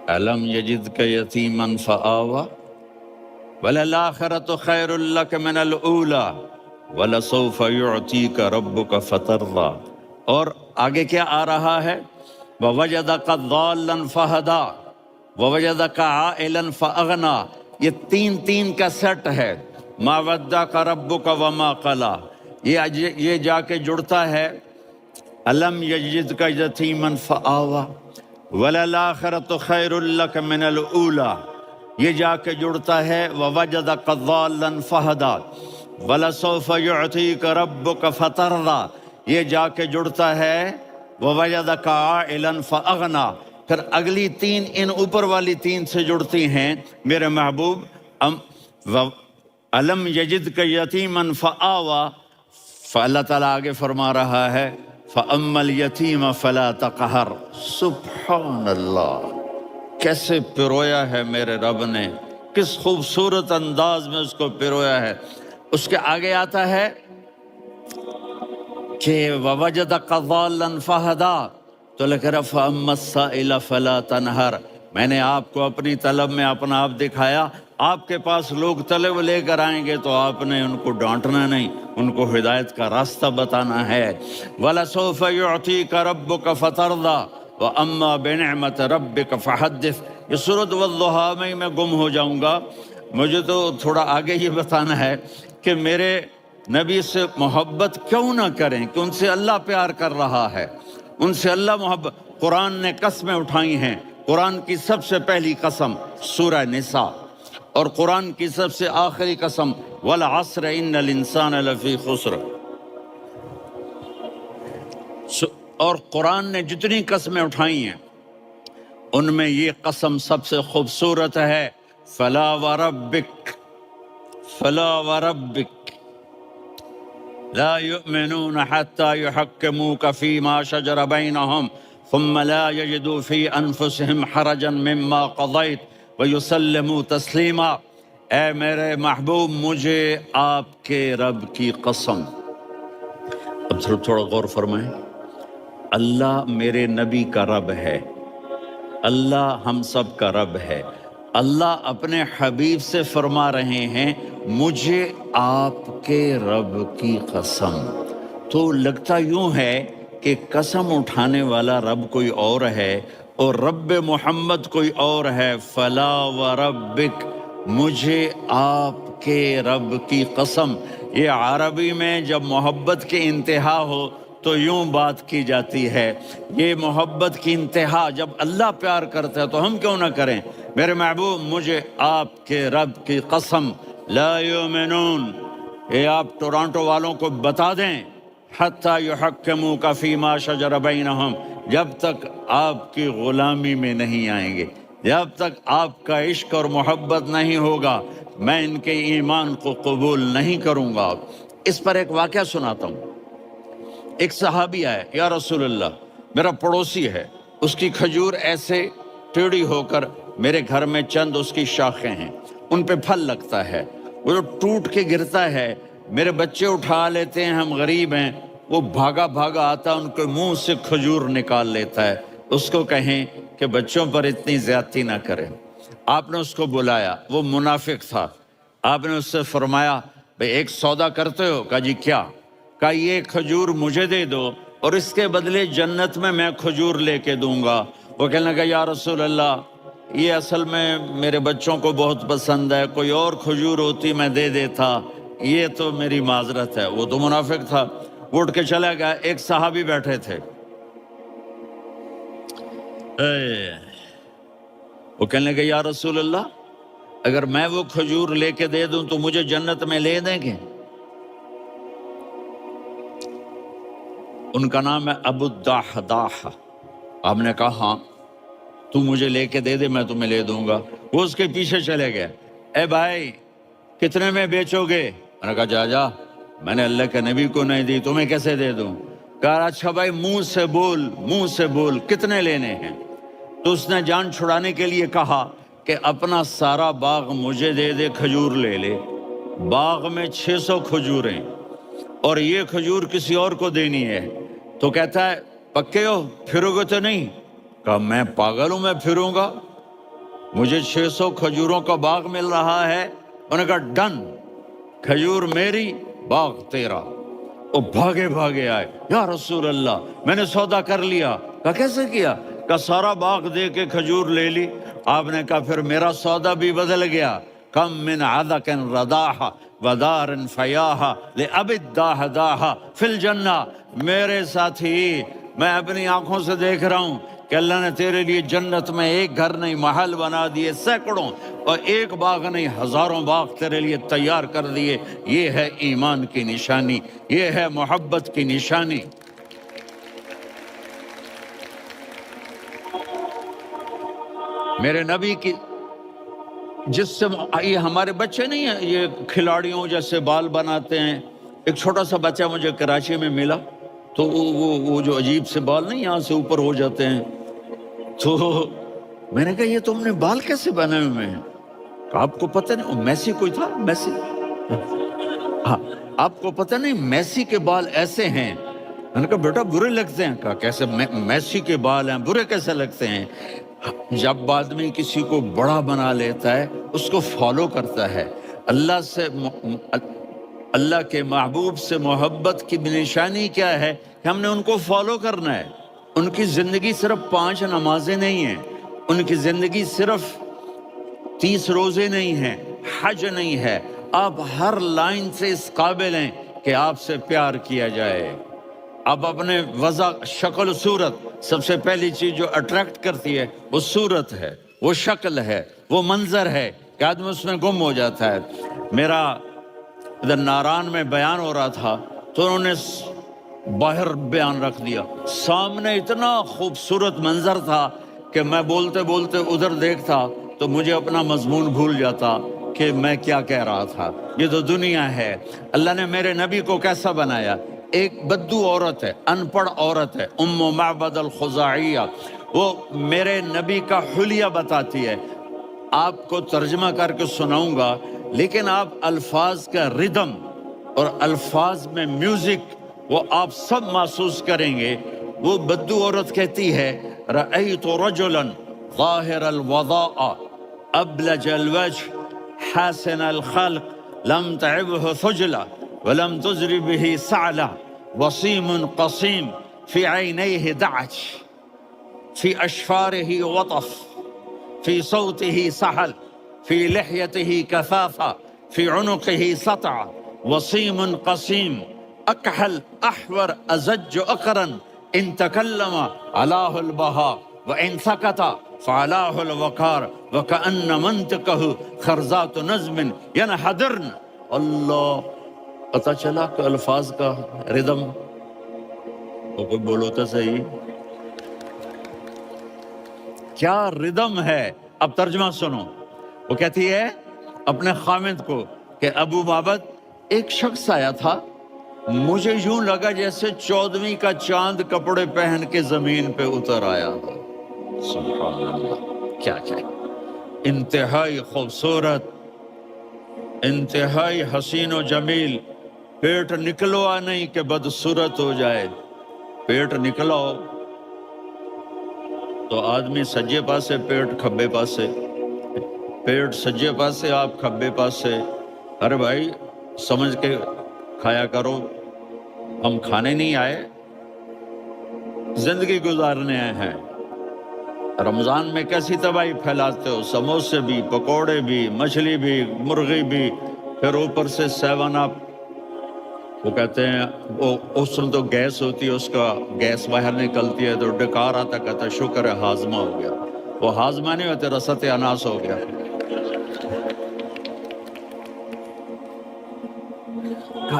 الم یجدک یتیما فآوا وَلَلْآخِرَةُ خَيْرٌ لَكَ مِنَ الْأُولَىٰ وَلَسَوْفَ يُعْطِيكَ رَبُّكَ فَتَرْضَىٰ۔ اور آگے کیا آ رہا ہے؟ وَوَجَدَكَ ضَالًّا فَهَدَىٰ وَوَجَدَكَ عَائِلًا فَأَغْنَىٰ، یہ تین کا سیٹ ہے۔ مَا وَدَّعَكَ رَبُّكَ وَمَا قَلَىٰ، یہ جا کے جڑتا ہے الم یجدک یتیما فآوا وَلَلْآخِرَةُ خَيْرٌ لَكَ مِنَ الْأُولَىٰ، یہ جا کے جڑتا ہے وَوَجَدَكَ ضَالًّا فَهَدَىٰ وَلَسَوْفَ يُعْطِيكَ رَبُّكَ فَتَرْضَىٰ، یہ جا کے جڑتا ہے وَوَجَدَكَ عَائِلًا فَأَغْنَىٰ۔ پھر اگلی تین ان اوپر والی تین سے جڑتی ہیں میرے محبوب۔ الم یجدک یتیما فآوا، فاللہ تعالیٰ آگے فرما رہا ہے فَأَمَّا الْيَتِيمَ فَلَا تَقْهَرْ۔ سبحان اللہ، کیسے پرویا ہے میرے رب نے، کس خوبصورت انداز میں اس کو پرویا ہے۔ اس کے آگے آتا ہے کہ وَوَجَدَكَ ضَالًّا فَهَدَىٰ، تو لکھ رہا فَأَمَّا السَّائِلَ فَلَا تَنْهَرْ، میں نے آپ کو اپنی طلب میں اپنا آپ دکھایا، آپ کے پاس لوگ طلب لے کر آئیں گے تو آپ نے ان کو ڈانٹنا نہیں، ان کو ہدایت کا راستہ بتانا ہے۔ وَلَسَوْفَ يُعْطِيكَ رَبُّكَ فَتَرْضَىٰ وَأَمَّا بِنِعْمَةِ رَبِّكَ فَحَدِّثْ۔ یہ سورۃ والضحیٰ میں میں گم ہو جاؤں گا، مجھے تو تھوڑا آگے یہ بتانا ہے کہ میرے نبی سے محبت کیوں نہ کریں، کہ ان سے اللہ پیار کر رہا ہے، ان سے اللہ محبت۔ قرآن نے قسمیں اٹھائی ہیں، قرآن کی سب سے پہلی قسم سورہ نساء، اور قرآن کی سب سے آخری قسم والعصر ان الانسان لفی خسر. اور قرآن نے جتنی قسمیں اٹھائی ہیں ان میں یہ قسم سب سے خوبصورت ہے. فلا وربک فلا وربک لا يؤمنون حتى يحكموك فيما شجر بينهم ثم لا يجدوا في أنفسهم حرجا مما قضيت ويسلموا تسلیما. اے میرے محبوب مجھے آپ کے رب کی قسم. اب تھوڑا غور فرمائیں. اللہ میرے نبی کا رب ہے، اللہ ہم سب کا رب ہے. اللہ اپنے حبیب سے فرما رہے ہیں مجھے آپ کے رب کی قسم. تو لگتا یوں ہے کہ قسم اٹھانے والا رب کوئی اور ہے اور رب محمد کوئی اور ہے. فلا وربک مجھے آپ کے رب کی قسم. یہ عربی میں جب محبت کی انتہا ہو تو یوں بات کی جاتی ہے. یہ محبت کی انتہا جب اللہ پیار کرتا ہے تو ہم کیوں نہ کریں. میرے محبوب مجھے آپ کے رب کی قسم لا یؤمنون. یہ آپ ٹورانٹو والوں کو بتا دیں حتی یحکموک فیما شجر بینہم، جب تک آپ کی غلامی میں نہیں آئیں گے، جب تک آپ کا عشق اور محبت نہیں ہوگا میں ان کے ایمان کو قبول نہیں کروں گا. اس پر ایک واقعہ سناتا ہوں. ایک صحابی آئے، یا رسول اللہ میرا پڑوسی ہے، اس کی کھجور ایسے ٹیڑھی ہو کر میرے گھر میں چند اس کی شاخیں ہیں، ان پہ پھل لگتا ہے، وہ جو ٹوٹ کے گرتا ہے میرے بچے اٹھا لیتے ہیں، ہم غریب ہیں، وہ بھاگا بھاگا آتا ان کے منہ سے کھجور نکال لیتا ہے. اس کو کہیں کہ بچوں پر اتنی زیادتی نہ کریں. آپ نے اس کو بلایا، وہ منافق تھا. آپ نے اس سے فرمایا بھئی ایک سودا کرتے ہو؟ کہا جی کیا؟ کہا یہ کھجور مجھے دے دو اور اس کے بدلے جنت میں کھجور لے کے دوں گا. وہ کہنے لگا یا رسول اللہ یہ اصل میں میرے بچوں کو بہت پسند ہے، کوئی اور کھجور ہوتی میں دے دیتا، یہ تو میری معذرت ہے. وہ تو منافق تھا، وہ اٹھ کے چلا گیا. ایک صحابی بیٹھے تھے، وہ کہنے لگے یا رسول اللہ اگر میں وہ کھجور لے کے دے دوں تو مجھے جنت میں لے دیں گے؟ ان کا نام ہے ابو الدحداح. آپ نے کہا ہاں تو مجھے لے کے دے دے میں تمہیں لے دوں گا. وہ اس کے پیچھے چلے گئے. اے بھائی کتنے میں بیچو گے؟ میں نے کہا جا میں نے اللہ کے نبی کو نہیں دی، تمہیں کیسے دے دوں؟ کہا اچھا بھائی منہ سے بول کتنے لینے ہیں؟ تو اس نے جان چھڑانے کے لیے کہا کہ اپنا سارا باغ مجھے دے دے، کھجور لے لے. باغ میں 600 کھجوریں اور یہ کھجور کسی اور کو دینی ہے. تو کہتا ہے پکے ہو، پھرو گے تو نہیں؟ کہا میں پاگل ہوں میں پھروں گا، مجھے 600 کھجوروں کا باغ مل رہا ہے. انہوں نے کہا ڈن، کھجور میری باغ تیرا. وہ بھاگے آئے یا رسول اللہ میں نے سودا کر لیا. کہا کیسے کیا؟ کہا سارا باغ دے کے کھجور لے لی. آپ نے کہا پھر میرا سودا بھی بدل گیا. کم من عدق رداح ودار فیاح لأب الدحداح فی الجنہ. میرے ساتھی میں اپنی آنکھوں سے دیکھ رہا ہوں کہ اللہ نے تیرے لیے جنت میں ایک گھر نہیں محل بنا دیے سینکڑوں، اور ایک باغ نہیں ہزاروں باغ تیرے لیے تیار کر دیے. یہ ہے ایمان کی نشانی، یہ ہے محبت کی نشانی. میرے نبی کی جس سے یہ ہمارے بچے نہیں ہیں یہ کھلاڑیوں جیسے بال بناتے ہیں. ایک چھوٹا سا بچہ مجھے کراچی میں ملا تو وہ جو عجیب سے بال نہیں یہاں سے اوپر ہو جاتے ہیں، تو میں نے کہا یہ تم نے بال کیسے بنائے ہوئے ہیں؟ آپ کو پتہ نہیں میسی کوئی تھا، میسی ہاں آپ کو پتہ نہیں میسی کے بال ایسے ہیں؟ میں نے کہا بیٹا برے لگتے ہیں. کہا کیسے میسی کے بال ہیں برے کیسے لگتے ہیں؟ جب آدمی کسی کو بڑا بنا لیتا ہے اس کو فالو کرتا ہے. اللہ کے محبوب سے محبت کی نشانی کیا ہے کہ ہم نے ان کو فالو کرنا ہے. ان کی زندگی صرف 5 نمازیں نہیں ہیں، ان کی زندگی صرف 30 روزے نہیں ہیں، حج نہیں ہے. آپ ہر لائن سے اس قابل ہیں کہ آپ سے پیار کیا جائے. آپ اپنے وضع شکل صورت، سب سے پہلی چیز جو اٹریکٹ کرتی ہے وہ صورت ہے، وہ شکل ہے، وہ منظر ہے کہ آدمی اس میں گم ہو جاتا ہے۔ میرا ادھر ناران میں بیان ہو رہا تھا تو انہوں نے باہر بیان رکھ دیا، سامنے اتنا خوبصورت منظر تھا کہ میں بولتے بولتے ادھر دیکھتا تو مجھے اپنا مضمون بھول جاتا کہ میں کیا کہہ رہا تھا۔ یہ تو دنیا ہے۔ اللہ نے میرے نبی کو کیسا بنایا؟ ایک بدو عورت ہے، ان پڑھ عورت ہے، ام معبد الخزاعیہ، وہ میرے نبی کا حلیہ بتاتی ہے۔ آپ کو ترجمہ کر کے سناؤں گا، لیکن آپ الفاظ کا ردم اور الفاظ میں میوزک وہ آپ سب محسوس کریں گے۔ وہ بدو عورت کہتی ہے رأیت رجلا ظاہر الوضاء ابلج الوجه حسن الخلق لم تعبه ثجلة ولم تزر به سعلة وصيم قصيم في عينيه دعج في أشفاره وطف في صوته سحل في لحيته كثافة في عنقه سطع وصيم قصيم أكحل أحور أزج أقرا إن تكلم علاه البهاء وإن سكت فعلاه الوقار وكأن منطقه خرزات نظم ينحدرن۔ اللہ، پتہ چلا کہ الفاظ کا ردم، وہ کوئی بولو تو صحیح، کیا ردم ہے۔ اب ترجمہ سنو۔ وہ کہتی ہے اپنے خامد کو کہ ابو معبد، ایک شخص آیا تھا، مجھے یوں لگا جیسے 14ویں کا چاند کپڑے پہن کے زمین پہ اتر آیا ہو۔ سبحان اللہ، کیا چاہیے، انتہائی خوبصورت، انتہائی حسین و جمیل۔ پیٹ نکلوا نہیں کہ بدصورت ہو جائے، پیٹ نکلاؤ تو آدمی سجے پاسے پیٹ کھبے پاسے، پیٹ سجے پاسے آپ کھبے پاسے۔ ارے بھائی سمجھ کے کھایا کرو، ہم کھانے نہیں آئے، زندگی گزارنے آئے ہیں۔ رمضان میں کیسی تباہی پھیلاتے ہو، سموسے بھی، پکوڑے بھی، مچھلی بھی، مرغی بھی، پھر اوپر سے 7 اپ۔ وہ کہتے ہیں وہ اس میں تو گیس ہوتی ہے، اس کا گیس باہر نکلتی ہے تو ڈکار آتا، کہتا ہے شکر ہے ہاضمہ ہو گیا۔ وہ ہاضمہ نہیں ہوتے، رسط اناس ہو گیا۔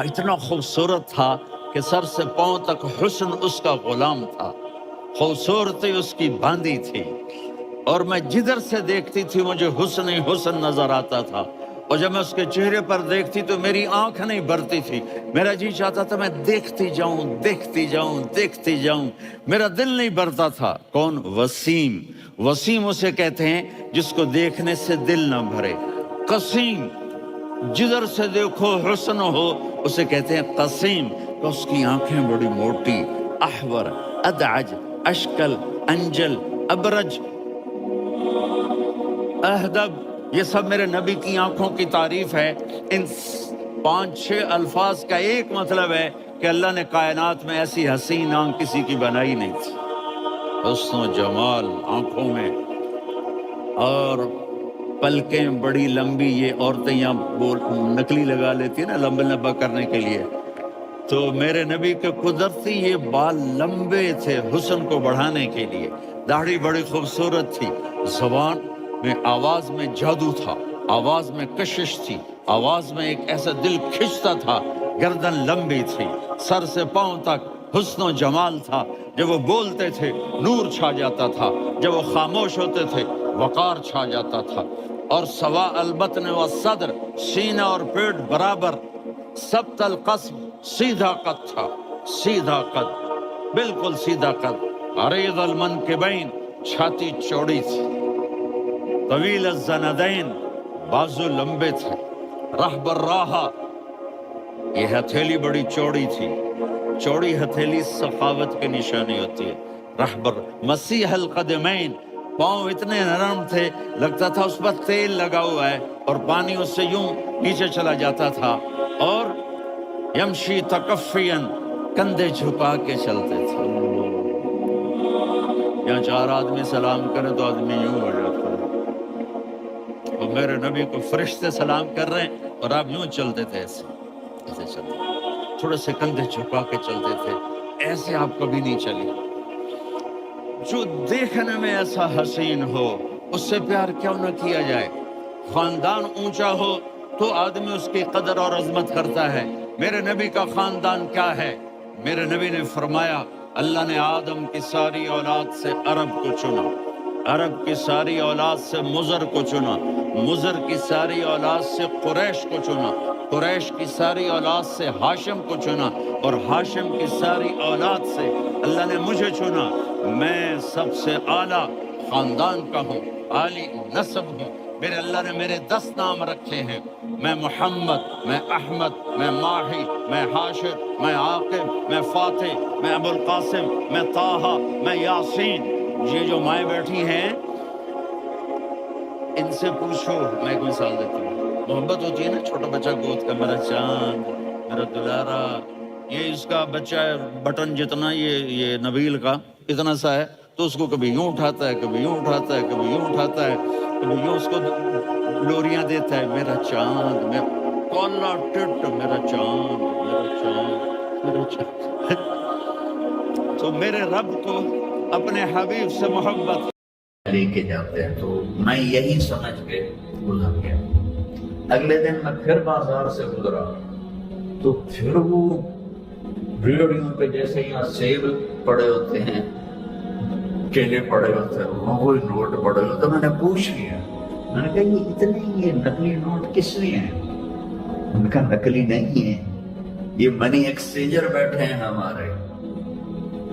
اتنا خوبصورت تھا کہ سر سے پاؤں تک حسن اس کا غلام تھا، خوبصورتی اس کی باندھی تھی، اور میں جدھر سے دیکھتی تھی مجھے حسن ہی حسن نظر آتا تھا، اور جب میں اس کے چہرے پر دیکھتی تو میری آنکھ نہیں بھرتی تھی، میرا جی چاہتا تھا میں دیکھتی جاؤں دیکھتی جاؤں دیکھتی جاؤں، میرا دل نہیں بھرتا تھا۔ کون؟ وسیم۔ وسیم اسے کہتے ہیں جس کو دیکھنے سے دل نہ بھرے۔ قسیم، جدھر سے دیکھو حسن ہو، اسے کہتے ہیں قسیم، کہ اس کی آنکھیں بڑی موٹی، احور، ادعج، اشکل، انجل، ابرج، اہدب، یہ سب میرے نبی کی آنکھوں کی تعریف ہے۔ ان 5-6 الفاظ کا ایک مطلب ہے کہ اللہ نے کائنات میں ایسی حسین آنکھ کسی کی بنائی نہیں تھی۔ حسن و جمال آنکھوں میں، اور پلکیں بڑی لمبی، یہ عورتیں یہاں نکلی لگا لیتی ہیں نا لمبا لمبا کرنے کے لیے، تو میرے نبی کے قدرتی یہ بال لمبے تھے حسن کو بڑھانے کے لیے، داڑھی بڑی خوبصورت تھی، زبان میں، آواز میں جادو تھا، آواز میں کشش تھی، آواز میں ایک ایسا دل کھنچتا تھا، گردن لمبی تھی، سر سے پاؤں تک حسن و جمال تھا۔ جب وہ بولتے تھے نور چھا جاتا تھا، جب وہ خاموش ہوتے تھے وقار چھا جاتا تھا، اور سوا البطن و صدر، سینہ اور پیٹ برابر، سبت القسم، سیدھا قد تھا، سیدھا قد، بالکل سیدھا قد، عریض المنکبین، چھاتی چوڑی تھی، طویل الزندین، بازو لمبے تھے، رحب الراحہ، یہ ہتھیلی بڑی چوڑی تھی، چوڑی ہتھیلی سخاوت کی نشانی ہوتی ہے۔ رحبر مسیح القدمین، پاؤں اتنے نرم تھے لگتا تھا اس پر تیل لگا ہوا ہے، اور پانی اس سے یوں نیچے چلا جاتا تھا، اور یمشی تکفین، کندھے جھکا کے چلتے تھے۔ یہاں 4 آدمی سلام کرے تو آدمی یوں ہو جاتا ہے، اور میرے نبی کو فرشتے سلام کر رہے ہیں اور آپ یوں چلتے تھے، ایسے ایسے چلتے تھے، تھوڑے سے کندھے جھکا کے چلتے تھے، ایسے آپ کبھی نہیں چلے۔ جو دیکھنے میں ایسا حسین ہو، اس سے پیار کیوں نہ کیا جائے؟ خاندان اونچا ہو تو آدمی اس کی قدر اور عظمت کرتا ہے۔ میرے نبی کا خاندان کیا ہے؟ میرے نبی نے فرمایا اللہ نے آدم کی ساری اولاد سے عرب کو چنا، عرب کی ساری اولاد سے مضر کو چنا، مضر کی ساری اولاد سے قریش کو چنا، قریش کی ساری اولاد سے ہاشم کو چنا، اور ہاشم کی ساری اولاد سے اللہ نے مجھے چنا۔ میں سب سے اعلیٰ خاندان کا ہوں، عالی نسب ہوں۔ میرے اللہ نے میرے 10 نام رکھے ہیں، میں محمد، میں احمد، میں ماہی، میں حاشر، میں عاقب، میں فاتح، میں ابو القاسم، میں طٰہٰ، میں یاسین۔ یہ جو مائیں بیٹھی ہیں ان سے پوچھو، میں ایک مثال دیتا ہوں، محبت ہوتی ہے نا، چھوٹا بچہ گود کا میرا چاند، میرا دلارا، یہ اس کا بچہ بٹن جتنا یہ نبیل کا اتنا سا ہے، تو اس کو کبھی یوں اٹھاتا ہے، کبھی یوں اٹھاتا ہے، کبھی یوں اٹھاتا ہے، کبھی یوں اس کو لوریاں دیتا ہے، میرا چاند، میں کالا ٹٹ، میرا چاند، میرا چاند، میرا چاند۔ تو میرے رب کو اپنے حبیب سے محبت لے کے جاتے ہیں، تو میں یہی سمجھ کے گزر گیا۔ اگلے دن میں پھر بازار سے گزرا تو پھر وہ ریڑھیوں پہ جیسے یہاں سیب پڑے ہوتے ہیں، کیلے پڑے ہوتے ہیں، وہی نوٹ پڑے ہوتے ہیں۔ میں نے پوچھ لیا، میں نے کہا یہ اتنے نقلی نوٹ کس لیے ہیں؟ ان کا نقلی نہیں ہے، یہ منی ایکسچینجر بیٹھے ہیں ہمارے،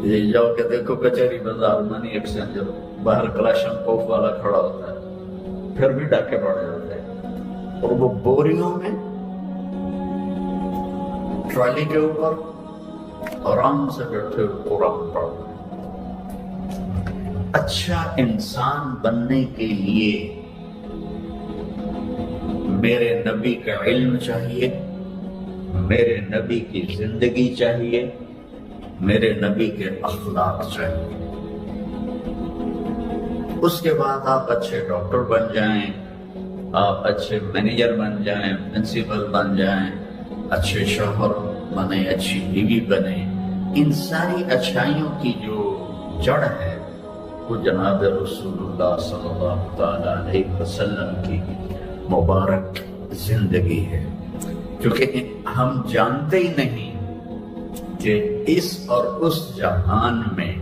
یہ جاؤ کہ دیکھو کچہری بازار منی ایکسچینجر، باہر کلاشن کوف والا کھڑا ہوتا ہے، پھر بھی ڈاکے پڑے ہوتے ہیں، اور وہ بوریوں میں ٹرالی کے اوپر آرام سے بیٹھے قرآن پڑھ رہے ہیں۔ اچھا انسان بننے کے لیے میرے نبی کا علم چاہیے، میرے نبی کی زندگی چاہیے، میرے نبی کے اخلاق چاہیے۔ اس کے بعد آپ اچھے ڈاکٹر بن جائیں، آپ اچھے مینیجر بن جائیں، پرنسپل بن جائیں، اچھے شوہر بنے، اچھی بیوی بنے۔ ان ساری اچھائیوں کی جو جڑ ہے وہ جناب رسول اللہ صلی اللہ تعالیٰ علیہ وسلم کی مبارک زندگی ہے، کیونکہ ہم جانتے ہی نہیں کہ اس اور اس جہان میں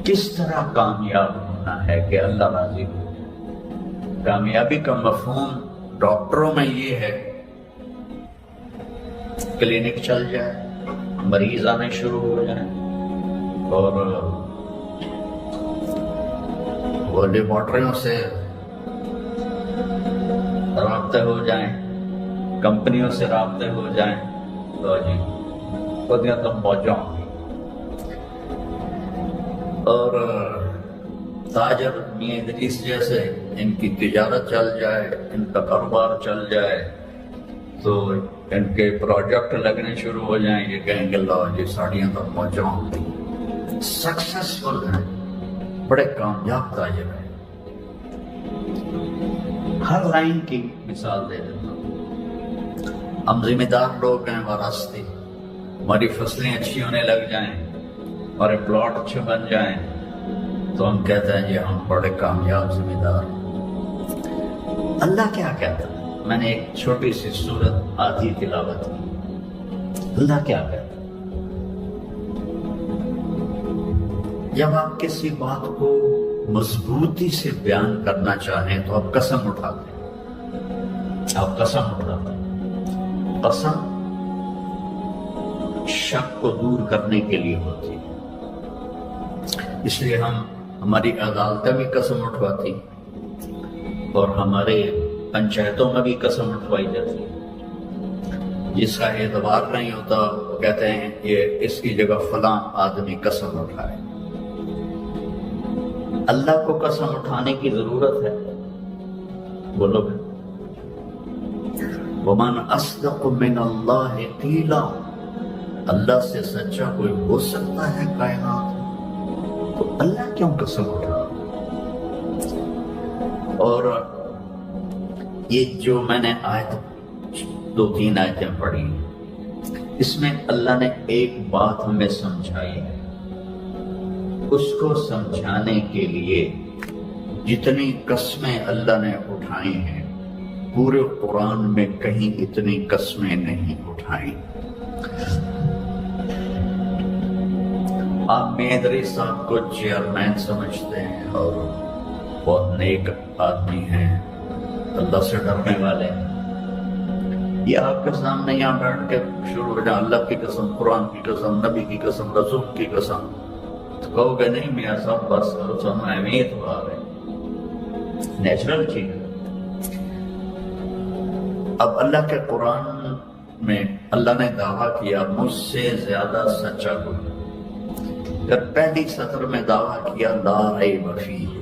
کس طرح کامیاب ہونا ہے کہ اللہ راضی ہو۔ کامیابی کا مفہوم ڈاکٹروں میں یہ ہے، کلینک چل جائے، مریض آنے شروع ہو جائیں، اور وہ لیبارٹریوں سے رابطے ہو جائیں، کمپنیوں سے رابطے ہو جائیں، تو جی خودیاں تو موجوں، اور تاجر میاں ادریس جیسے ان کی تجارت چل جائے، ان کا کاروبار چل جائے، تو ان کے پروجیکٹ لگنے شروع ہو جائیں، یہ کہیں گے لو جی ساڑیاں تو موجوں، سکسیسفل ہیں، بڑے کامیاب تاجر ہیں۔ ہر لائن کی مثال دے دیتا ہوں۔ ہم ذمہ دار لوگ ہیں، وراثتی، ہماری فصلیں اچھی ہونے لگ جائیں، ہمارے پلاٹ اچھے بن جائیں، تو ہم کہتے ہیں یہ ہم بڑے کامیاب ذمہ دار ہیں۔ اللہ کیا کہتا ہے؟ میں نے ایک چھوٹی سی سورت آدھی تلاوت کی۔ اللہ کیا کہتا ہے؟ جب آپ کسی بات کو مضبوطی سے بیان کرنا چاہیں تو آپ قسم اٹھاتے ہیں، آپ قسم اٹھاتے ہیں۔ قسم شک کو دور کرنے کے لیے ہوتی ہے، اس لیے ہماری عدالتیں بھی قسم اٹھواتی، اور ہمارے پنچایتوں میں بھی قسم اٹھوائی جاتی ہے۔ جس کا اعتبار نہیں ہوتا وہ کہتے ہیں یہ اس کی جگہ فلاں آدمی قسم اٹھائے۔ اللہ کو قسم اٹھانے کی ضرورت ہے؟ بولو گے وَمَنْ أَصْدَقُ مِنَ اللَّهِ قِيلًا، اللہ سے سچا کوئی ہو سکتا ہے کائنات؟ تو اللہ کیوں قسم اٹھا؟ اور یہ جو میں نے آیت 2-3 آیتیں پڑھی، اس میں اللہ نے ایک بات ہمیں سمجھائی ہے، اس کو سمجھانے کے لیے جتنی قسمیں اللہ نے اٹھائی ہیں پورے قرآن میں کہیں اتنی قسمیں نہیں اٹھائیں۔ آپ میدری صاحب کو چیئرمین سمجھتے ہیں اور بہت نیک آدمی ہیں، اللہ سے ڈرنے والے، یہ آپ کے سامنے یہاں بیٹھ کے شروع ہو جائے اللہ کی قسم، قرآن کی قسم، نبی کی قسم، رسول کی قسم، تو کہو گے نہیں میاں صاحب بس کرو، سمجھ اہمیت ہو آ گئی، نیچرل چیز ہے۔ اب اللہ کے قرآن میں اللہ نے دعویٰ کیا مجھ سے زیادہ سچا کوئی، پھر پہلی سطر میں دعویٰ کیا لا ریب فیہ،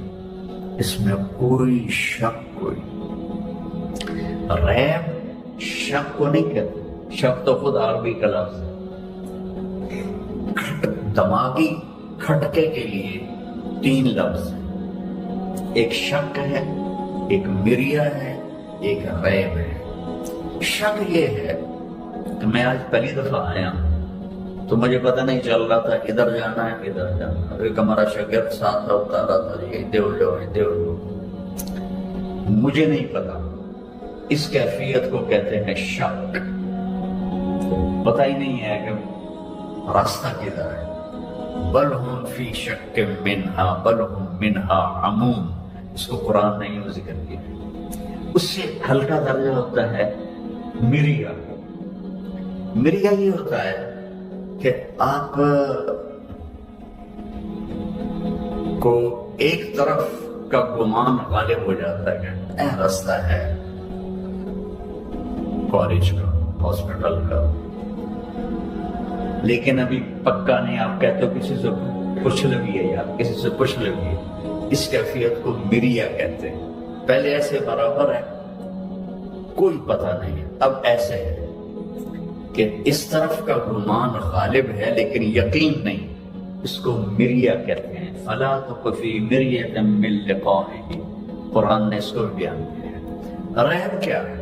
اس میں کوئی شک، کوئی ریب شک کو نہیں کہتے، شک تو خود عربی کا لفظ ہے، دماغی کھٹکے کے لیے 3 لفظ ہیں، ایک شک ہے، ایک مریا ہے، ایک ریب ہے۔ شک یہ ہے کہ میں آج پہلی دفعہ آیا تو مجھے پتہ نہیں چل رہا تھا ادھر جانا ہے ادھر جانا ہے، ایک ہمارا شاگرد ساتھ ہوتا رہا تھا جی دیو لو، مجھے نہیں پتا، اس کیفیت کو کہتے ہیں شک، پتہ ہی نہیں ہے کہ راستہ کدھر ہے، بل ہم فی شک منہا بل ہم منہا عمون، اس کو قرآن نے یوں ذکر کیا۔ اس سے ہلکا درجہ ہوتا ہے مریا، مریا یہ ہوتا ہے کہ آپ کو ایک طرف کا گمان غالب ہو جاتا ہے کہ راستہ ہے کالج کا، ہاسپٹل کا، لیکن ابھی پکا نہیں، آپ کہتے ہو کسی سے پوچھ لگی ہے یار، کسی سے پوچھ لگی ہے، اس کیفیت کو مریا کہتے ہیں۔ پہلے ایسے برابر ہے کوئی پتہ نہیں، اب ایسے ہے کہ اس طرف کا گمان غالب ہے لیکن یقین نہیں، اس کو مریا کہتے ہیں۔ فلا تک فی مریۃ من لقائہ، قرآن نے اس کو بیان کیا ہے۔ ریب کیا ہے؟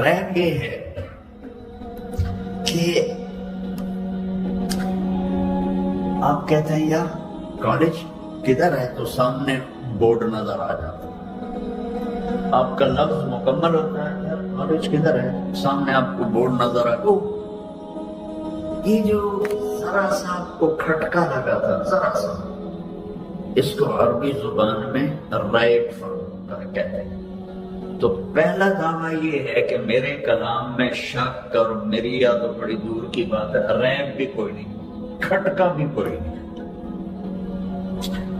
ریب یہ ہے کہ آپ کہتے ہیں یار کالج کدھر ہے تو سامنے بورڈ نظر آ جاتا ہے، آپ کا لفظ مکمل ہوتا ہے یار کالج کدھر ہے، سامنے آپ کو بورڈ نظر آتا، یہ جو ذرا سا آپ کو کھٹکا لگا تھا، ذرا سا، اس کو عربی زبان میں ریب کہتے ہیں۔ تو پہلا دعویٰ یہ ہے کہ میرے کلام میں شک اور مریا تو بڑی دور کی بات ہے، ریب بھی کوئی نہیں، کھٹکا بھی کوئی نہیں۔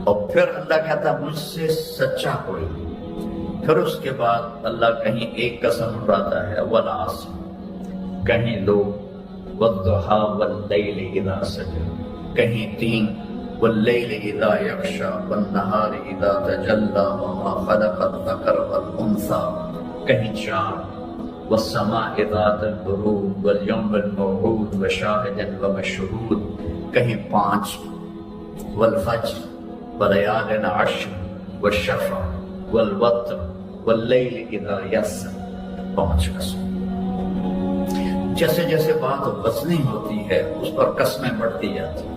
اور پھر اللہ کہتا مجھ سے سچا کوئی نہیں۔ پھر اس کے بعد اللہ کہیں ایک قسم اٹھاتا ہے والعصر، کہیں 2 والضحی واللیل اذا سجى، کہیں 3 واللیل اذا یغشی والنہار اذا تجلی وما خلق الذکر والانثی، کہیں 4 والسماء ذات البروج والیوم الموعود وشاہد ومشہود، کہیں 5 والفجر ولیال عشر والشفع والوتر واللیل اذا یسر، 5 قسم۔ جیسے جیسے بات وزنی ہوتی ہے اس پر قسمیں بڑھتی جاتی ہیں۔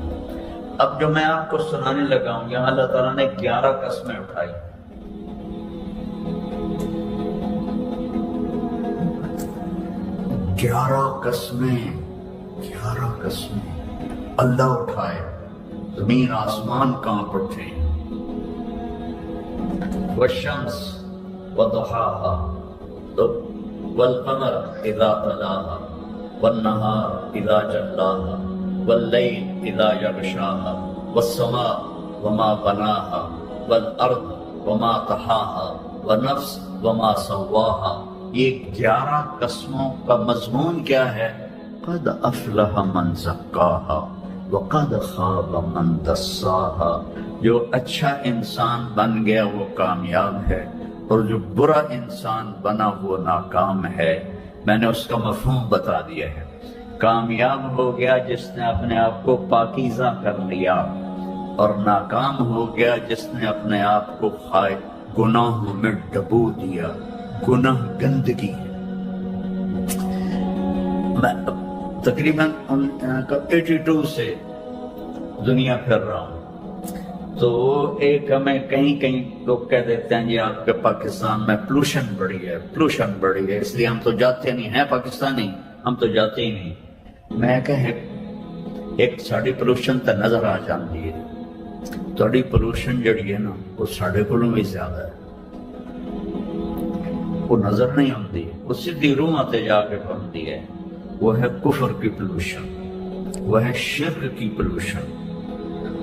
اب جو میں آپ کو سنانے لگا ہوں یہاں اللہ تعالیٰ نے 11 قسمیں اٹھائی، 11 قسمیں اللہ اٹھائے، زمین آسمان کانپ اٹھے۔ والشمس وضحاها والقمر اذا تلاها والنهار اذا جلاها والليل اذا يغشاها والسماء وما بناها والارض وما طحاها والنفس وما سواها۔ یہ 11 قسموں کا مضمون کیا ہے؟ قد افلح من زکاها وقد خاب من دساها، جو اچھا انسان بن گیا وہ کامیاب ہے اور جو برا انسان بنا وہ ناکام ہے۔ میں نے اس کا مفہوم بتا دیا ہے، کامیاب ہو گیا جس نے اپنے آپ کو پاکیزہ کر لیا، اور ناکام ہو گیا جس نے اپنے آپ کو گناہوں میں ڈبو دیا۔ گناہ گندگی ہے۔ میں تقریباً 82 سے دنیا پھر رہا ہوں، تو ایک ہمیں کہیں کہیں لوگ کہہ دیتے ہیں جی آپ کے پاکستان میں پولوشن بڑھی ہے اس لیے ہم تو جاتے نہیں ہیں پاکستانی، ہم تو جاتے ہی نہیں۔ میں کہ ایک ساڑی پولوشن تو نظر آ جاتی ہے، تھوڑی پولوشن جڑی ہے نا وہ ساڑے کو بھی زیادہ ہے، وہ نظر نہیں آتی، وہ سیدھی روح تے جا کے بنتی ہے۔ وہ ہے کفر کی پولوشن، وہ ہے شرک کی پولوشن،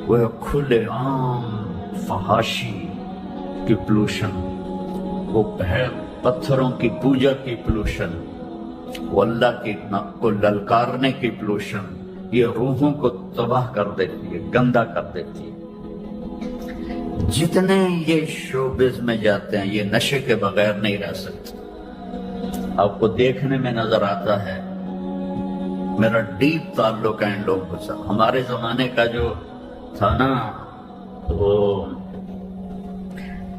وہ ہے کھلے عام فحاشی کی پولوشن، وہ ہے پتھروں کی پوجا کی پولوشن، وہ اللہ کی کو للکارنے کی پولوشن۔ یہ روحوں کو تباہ کر دیتی ہے، گندا کر دیتی ہے۔ جتنے یہ شوبز میں جاتے ہیں یہ نشے کے بغیر نہیں رہ سکتے۔ آپ کو دیکھنے میں نظر آتا ہے، میرا ڈیپ تعلق ہے ان لوگوں سے۔ ہمارے زمانے کا جو تھا نا وہ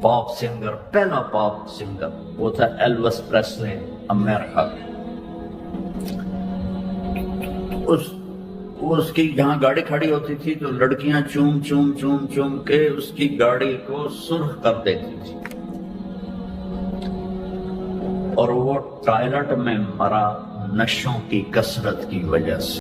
پاپ سنگر، پہلا پاپ سنگر وہ تھا ایلوس پریسلے، امریکہ کا۔ اس کی جہاں گاڑی کھڑی ہوتی تھی تو لڑکیاں چوم چوم چوم چوم کے اس کی گاڑی کو سرخ کر دیتی تھی، اور وہ ٹائلٹ میں مرا نشوں کی کثرت کی وجہ سے۔